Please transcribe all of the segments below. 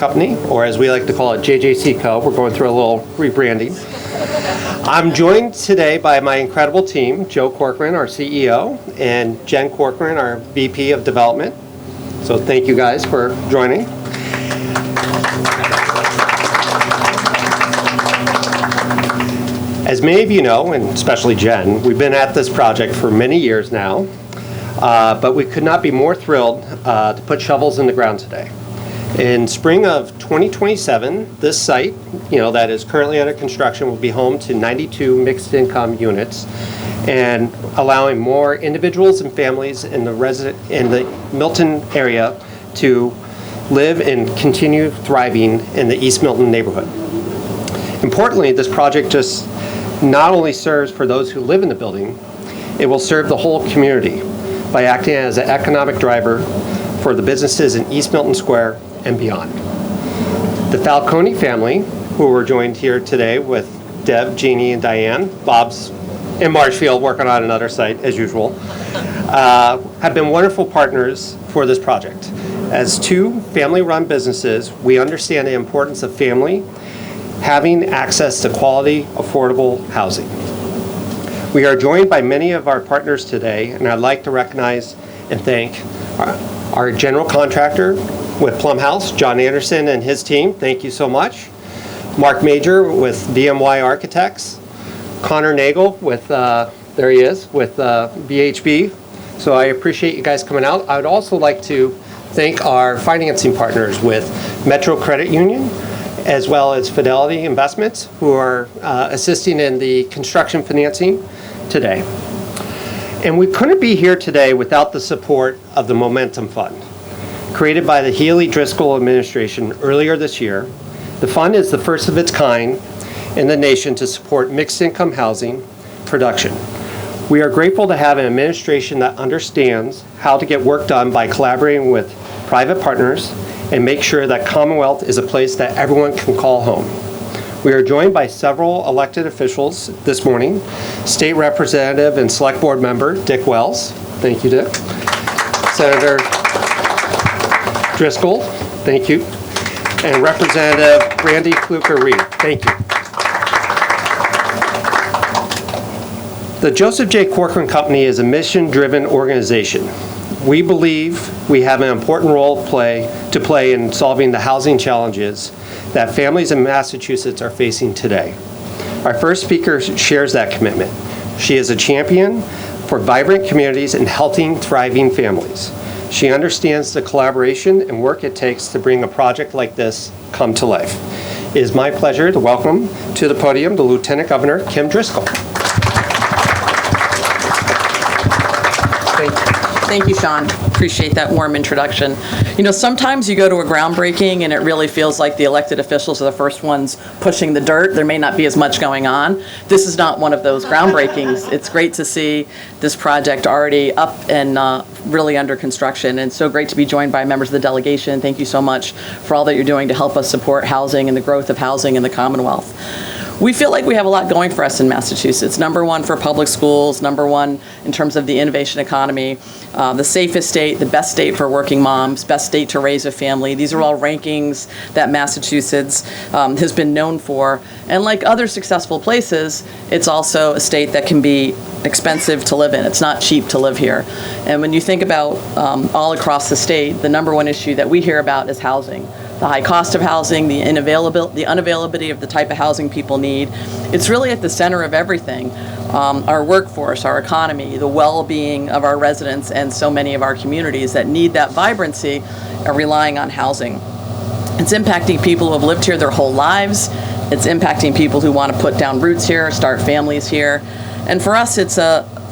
Company, or as we like to call it, JJC Co. We're going through a little rebranding. I'm joined today by my incredible team, Joe Corcoran, our CEO, and Jen Corcoran, our VP of Development. So thank you guys for joining. As many of you know, and especially Jen, we've been at this project for many years now, but we could not be more thrilled to put shovels in the ground today. In spring of 2027, this site, that is currently under construction, will be home to 92 mixed income units and allowing more individuals and families in the Milton area to live and continue thriving in the East Milton neighborhood. Importantly, this project just not only serves for those who live in the building, it will serve the whole community by acting as an economic driver for the businesses in East Milton Square and beyond. The Falcone family, who were joined here today with Deb, Jeannie, and Diane, Bob's in Marshfield working on another site as usual, have been wonderful partners for this project. As two family-run businesses, we understand the importance of family having access to quality, affordable housing. We are joined by many of our partners today, and I'd like to recognize and thank our general contractor with Plum House, John Anderson and his team. Thank you so much. Mark Major with VMY Architects. Connor Nagel with, there he is, with BHB. So I appreciate you guys coming out. I would also like to thank our financing partners with Metro Credit Union, as well as Fidelity Investments, who are assisting in the construction financing today. And we couldn't be here today without the support of the Momentum Fund. Created by the Healey-Driscoll administration earlier this year, the fund is the first of its kind in the nation to support mixed income housing production. We are grateful to have an administration that understands how to get work done by collaborating with private partners and make sure that Commonwealth is a place that everyone can call home. We are joined by several elected officials this morning. State Representative and Select Board Member Dick Wells. Thank you, Dick. Senator Driscoll. Thank you. And Representative Randy Fluker-Reed. Thank you. The Joseph J. Corcoran Company is a mission-driven organization. We believe we have an important role to play in solving the housing challenges that families in Massachusetts are facing today. Our first speaker shares that commitment. She is a champion for vibrant communities and healthy, thriving families. She understands the collaboration and work it takes to bring a project like this come to life. It is my pleasure to welcome to the podium the Lieutenant Governor, Kim Driscoll. Thank you. Thank you, Sean. Appreciate that warm introduction. Sometimes you go to a groundbreaking and it really feels like the elected officials are the first ones pushing the dirt. There may not be as much going on. This is not one of those groundbreakings. It's great to see this project already up and really under construction, and so great to be joined by members of the delegation. Thank you so much for all that you're doing to help us support housing and the growth of housing in the Commonwealth. We feel like we have a lot going for us in Massachusetts. Number one for public schools, number one in terms of the innovation economy, the safest state, the best state for working moms, best state to raise a family. These are all rankings that Massachusetts has been known for. And like other successful places, it's also a state that can be expensive to live in. It's not cheap to live here. And when you think about all across the state, the number one issue that we hear about is housing. The high cost of housing, the unavailability of the type of housing people need. It's really at the center of everything. Our workforce, our economy, the well-being of our residents, and so many of our communities that need that vibrancy are relying on housing. It's impacting people who have lived here their whole lives. It's impacting people who want to put down roots here, start families here. And for us, it's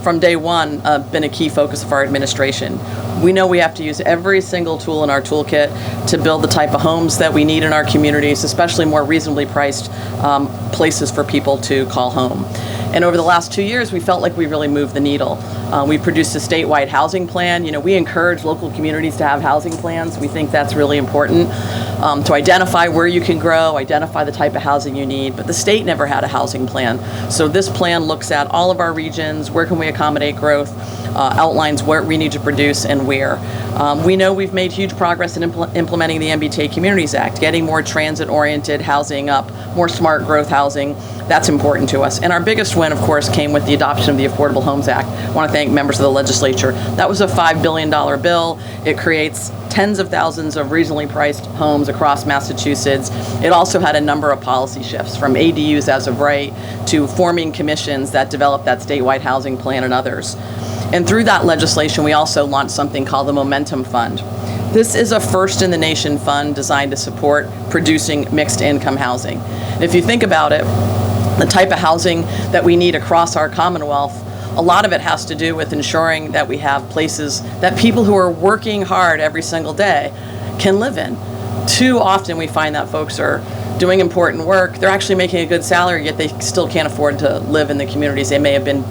from day one been a key focus of our administration. We know we have to use every single tool in our toolkit to build the type of homes that we need in our communities, especially more reasonably priced places for people to call home. And over the last 2 years, we felt like we really moved the needle. We produced a statewide housing plan. We encourage local communities to have housing plans. We think that's really important to identify where you can grow, identify the type of housing you need, but the state never had a housing plan. So this plan looks at all of our regions, where can we accommodate growth, outlines what we need to produce and where. We know we've made huge progress in implementing the MBTA Communities Act, getting more transit-oriented housing up, more smart growth housing. That's important to us. And our biggest win, of course, came with the adoption of the Affordable Homes Act. I want to thank members of the legislature. That was a $5 billion bill. It creates tens of thousands of reasonably priced homes across Massachusetts. It also had a number of policy shifts, from ADUs as of right to forming commissions that develop that statewide housing plan and others. And through that legislation, we also launched something called the Momentum Fund. This is a first-in-the-nation fund designed to support producing mixed-income housing. And if you think about it, the type of housing that we need across our Commonwealth, a lot of it has to do with ensuring that we have places that people who are working hard every single day can live in. Too often we find that folks are doing important work, they're actually making a good salary, yet they still can't afford to live in the communities they may have been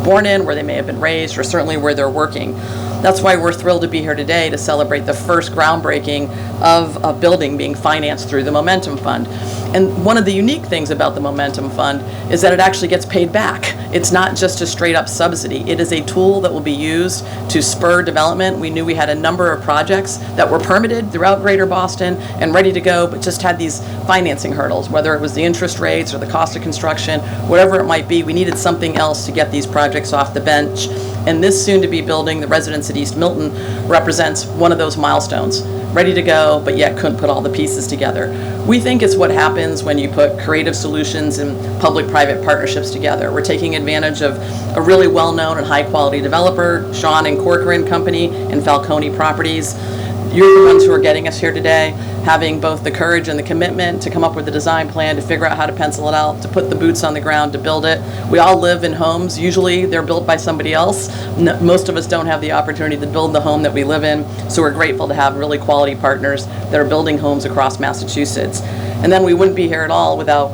born in, where they may have been raised, or certainly where they're working. That's why we're thrilled to be here today to celebrate the first groundbreaking of a building being financed through the Momentum Fund. And one of the unique things about the Momentum Fund is that it actually gets paid back. It's not just a straight up subsidy. It is a tool that will be used to spur development. We knew we had a number of projects that were permitted throughout Greater Boston and ready to go, but just had these financing hurdles, whether it was the interest rates or the cost of construction, whatever it might be. We needed something else to get these projects off the bench. And this soon-to-be building, the residents at East Milton, represents one of those milestones. Ready to go, but yet couldn't put all the pieces together. We think it's what happens when you put creative solutions and public-private partnerships together. We're taking advantage of a really well-known and high-quality developer, Sean and Corcoran Company and Falcone Properties. You're the ones who are getting us here today, having both the courage and the commitment to come up with a design plan, to figure out how to pencil it out, to put the boots on the ground, to build it. We all live in homes. Usually they're built by somebody else. Most of us don't have the opportunity to build the home that we live in, so we're grateful to have really quality partners that are building homes across Massachusetts. And then we wouldn't be here at all without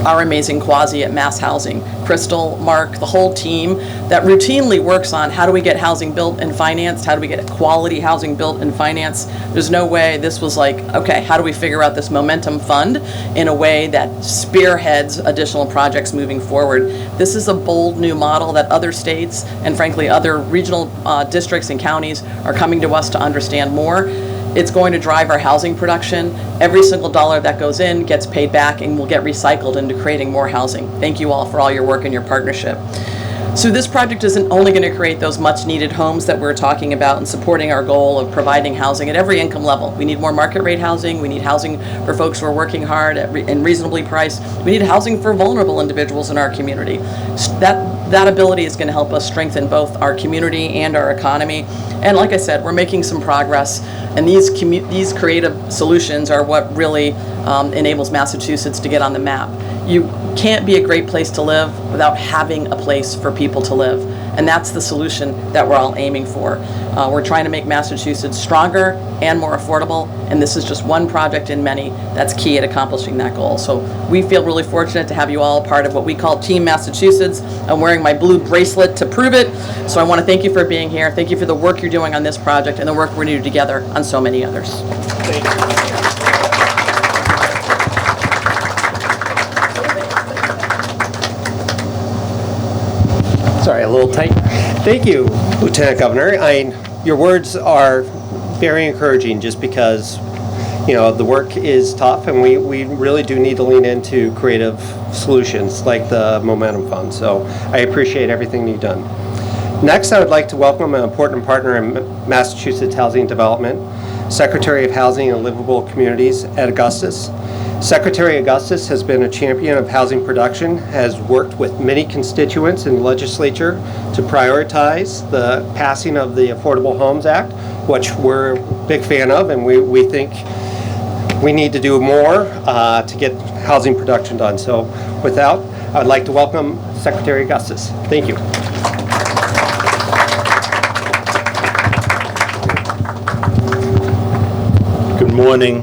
our amazing quasi at Mass Housing. Crystal, Mark, the whole team that routinely works on how do we get housing built and financed, how do we get quality housing built and financed. There's no way this was like, okay, how do we figure out this Momentum Fund in a way that spearheads additional projects moving forward. This is a bold new model that other states and frankly other regional districts and counties are coming to us to understand more. It's going to drive our housing production. Every single dollar that goes in gets paid back and will get recycled into creating more housing. Thank you all for all your work and your partnership. So this project isn't only going to create those much needed homes that we're talking about and supporting our goal of providing housing at every income level. We need more market rate housing. We need housing for folks who are working hard and reasonably priced. We need housing for vulnerable individuals in our community. That ability is going to help us strengthen both our community and our economy. And like I said, we're making some progress, and these creative solutions are what really enables Massachusetts to get on the map. You can't be a great place to live without having a place for people to live. And that's the solution that we're all aiming for. We're trying to make Massachusetts stronger and more affordable, and this is just one project in many that's key at accomplishing that goal. So we feel really fortunate to have you all part of what we call Team Massachusetts. I'm wearing my blue bracelet to prove it. So I want to thank you for being here. Thank you for the work you're doing on this project and the work we're going to do together on so many others. Thank you. Sorry, a little tight. Thank you, Lieutenant Governor. Your words are very encouraging just because, you know, the work is tough and we really do need to lean into creative solutions like the Momentum Fund. So I appreciate everything you've done. Next, I would like to welcome an important partner in Massachusetts Housing Development, Secretary of Housing and Livable Communities at Augustus. Secretary Augustus has been a champion of housing production, has worked with many constituents in the legislature to prioritize the passing of the Affordable Homes Act, which we're a big fan of, and we think we need to do more to get housing production done. So with that, I'd like to welcome Secretary Augustus. Thank you. Good morning.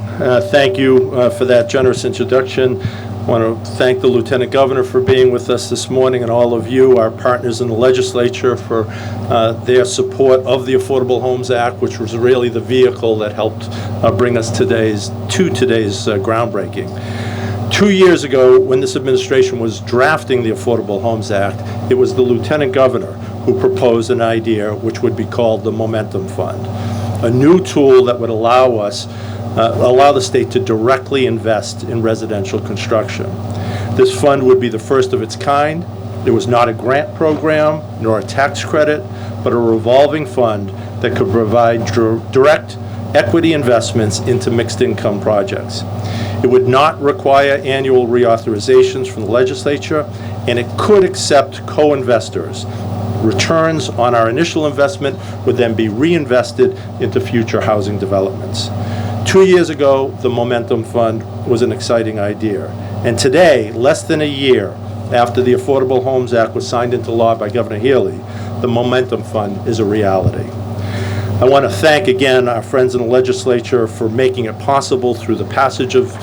Thank you for that generous introduction. I want to thank the Lieutenant Governor for being with us this morning and all of you, our partners in the legislature, for their support of the Affordable Homes Act, which was really the vehicle that helped bring us to today's groundbreaking. 2 years ago, when this administration was drafting the Affordable Homes Act, it was the Lieutenant Governor who who proposed an idea which would be called the Momentum Fund, a new tool that would allow the state to directly invest in residential construction. This fund would be the first of its kind. It was not a grant program nor a tax credit, but a revolving fund that could provide direct equity investments into mixed income projects. It would not require annual reauthorizations from the legislature, and it could accept co-investors. Returns on our initial investment would then be reinvested into future housing developments. 2 years ago, the Momentum Fund was an exciting idea. And today, less than a year after the Affordable Homes Act was signed into law by Governor Healey, the Momentum Fund is a reality. I want to thank again our friends in the legislature for making it possible through the passage of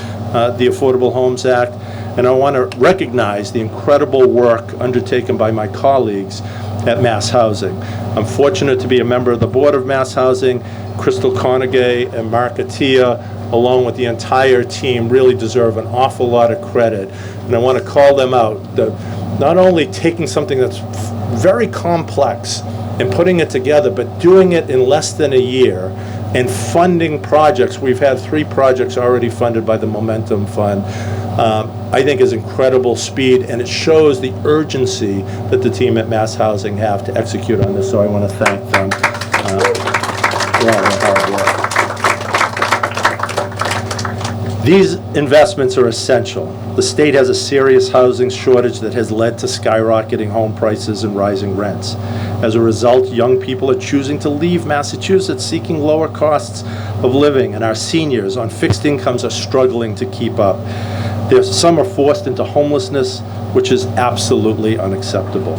the Affordable Homes Act, and I want to recognize the incredible work undertaken by my colleagues at Mass Housing. I'm fortunate to be a member of the Board of Mass Housing. Crystal Carnegie and Mark Attia, along with the entire team, really deserve an awful lot of credit, and I want to call them out. Not only taking something that's very complex and putting it together, but doing it in less than a year and funding projects. We've had 3 projects already funded by the Momentum Fund. I think is incredible speed, and it shows the urgency that the team at Mass Housing have to execute on this, so I want to thank them for all their hard work. These investments are essential. The state has a serious housing shortage that has led to skyrocketing home prices and rising rents. As a result, young people are choosing to leave Massachusetts seeking lower costs of living, and our seniors on fixed incomes are struggling to keep up. Some are forced into homelessness, which is absolutely unacceptable,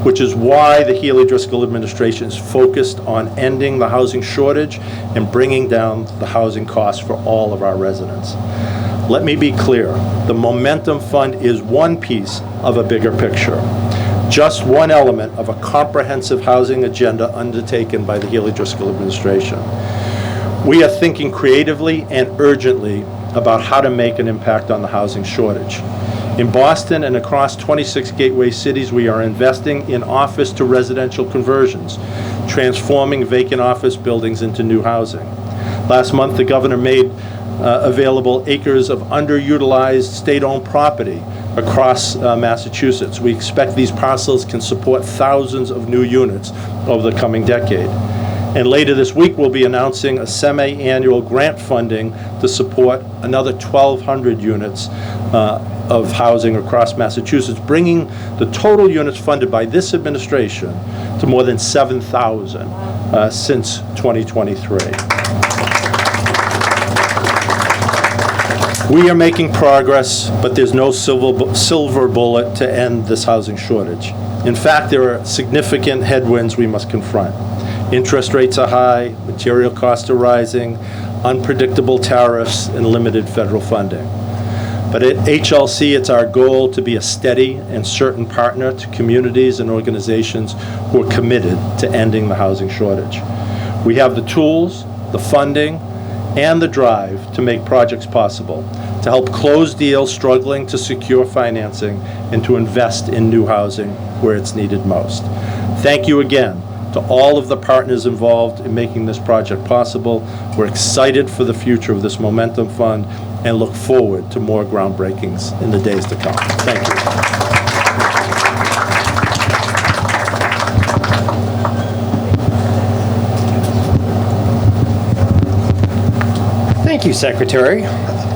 which is why the Healey-Driscoll administration is focused on ending the housing shortage and bringing down the housing costs for all of our residents. Let me be clear, the Momentum Fund is one piece of a bigger picture, just one element of a comprehensive housing agenda undertaken by the Healey-Driscoll administration. We are thinking creatively and urgently about how to make an impact on the housing shortage. In Boston and across 26 gateway cities, we are investing in office to residential conversions, transforming vacant office buildings into new housing. Last month, the governor made available acres of underutilized state-owned property across Massachusetts. We expect these parcels can support thousands of new units over the coming decade. And later this week, we'll be announcing a semi-annual grant funding to support another 1,200 units of housing across Massachusetts, bringing the total units funded by this administration to more than 7,000 since 2023. We are making progress, but there's no silver bullet to end this housing shortage. In fact, there are significant headwinds we must confront. Interest rates are high, material costs are rising, unpredictable tariffs, and limited federal funding. But at HLC, it's our goal to be a steady and certain partner to communities and organizations who are committed to ending the housing shortage. We have the tools, the funding, and the drive to make projects possible, to help close deals struggling to secure financing, and to invest in new housing where it's needed most. Thank you again to all of the partners involved in making this project possible. We're excited for the future of this Momentum Fund and look forward to more groundbreakings in the days to come. Thank you. Thank you, Secretary.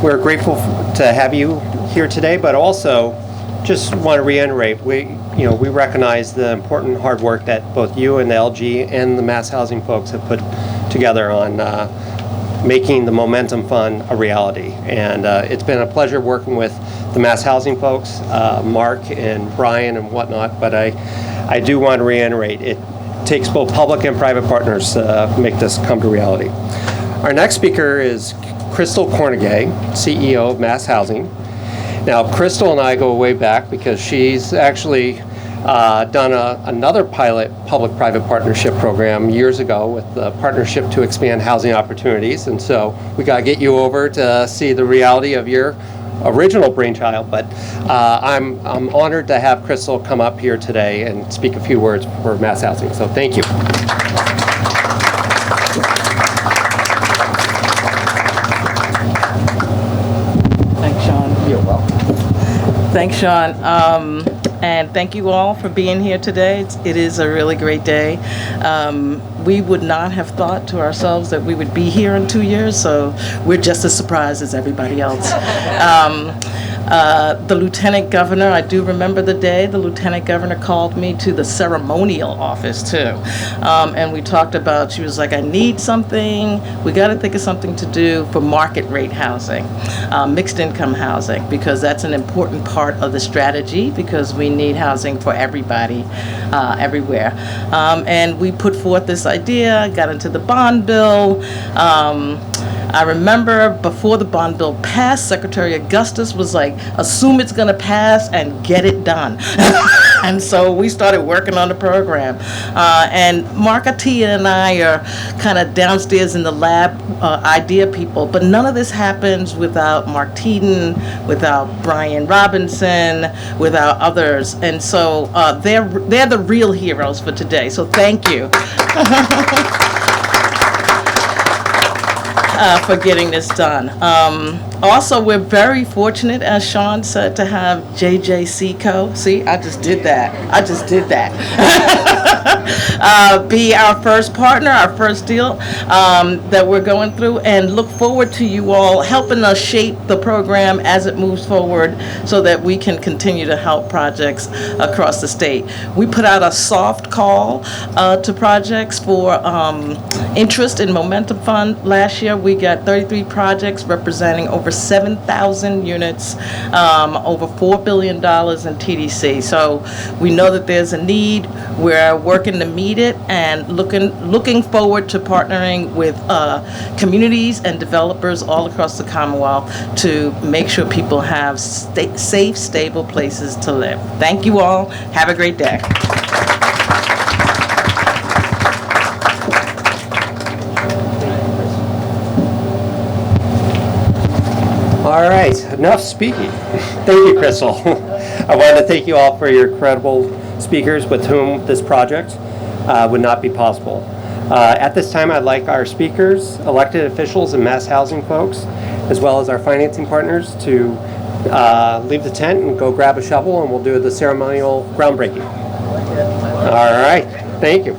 We're grateful to have you here today, but also just want to reiterate, we recognize the important hard work that both you and the LG and the Mass Housing folks have put together on making the Momentum Fund a reality. And it's been a pleasure working with the Mass Housing folks, Mark and Brian and whatnot, but I do want to reiterate, it takes both public and private partners to make this come to reality. Our next speaker is Crystal Carnegie, CEO of Mass Housing. Now, Crystal and I go way back because she's actually done another pilot public-private partnership program years ago with the Partnership to Expand Housing Opportunities. And so we got to get you over to see the reality of your original brainchild, but I'm honored to have Crystal come up here today and speak a few words for mass housing. So thank you. Thanks, Sean. You're welcome. Thanks, Sean. And thank you all for being here today. It is a really great day. We would not have thought to ourselves that we would be here in 2 years, so we're just as surprised as everybody else. The Lieutenant Governor, I do remember the day, the Lieutenant Governor called me to the ceremonial office too. And we talked about, she was like, I need something, we got to think of something to do for market rate housing, mixed income housing, because that's an important part of the strategy, because we need housing for everybody, everywhere. And we put forth this idea, got into the bond bill. I remember before the bond bill passed, Secretary Augustus was like, assume it's going to pass and get it done. And so we started working on the program. And Mark Attia and I are kind of downstairs in the lab, idea people, but none of this happens without Mark Teeden, without Brian Robinson, without others. And so they're the real heroes for today. So thank you. For getting this done. Also, we're very fortunate, as Sean said, to have JJCco. See, I just did that. Be our first partner, our first deal that we're going through, and look forward to you all helping us shape the program as it moves forward so that we can continue to help projects across the state. We put out a soft call to projects for interest in Momentum Fund last year. We got 33 projects representing over 7,000 units, over $4 billion in TDC. So we know that there's a need. We're working to meet it and looking forward to partnering with communities and developers all across the Commonwealth to make sure people have safe, stable places to live. Thank you all. Have a great day. All right, enough speaking. Thank you, Crystal. I wanted to thank you all for your incredible speakers with whom this project would not be possible. At this time, I'd like our speakers, elected officials, and mass housing folks, as well as our financing partners, to leave the tent and go grab a shovel, and we'll do the ceremonial groundbreaking. All right, thank you.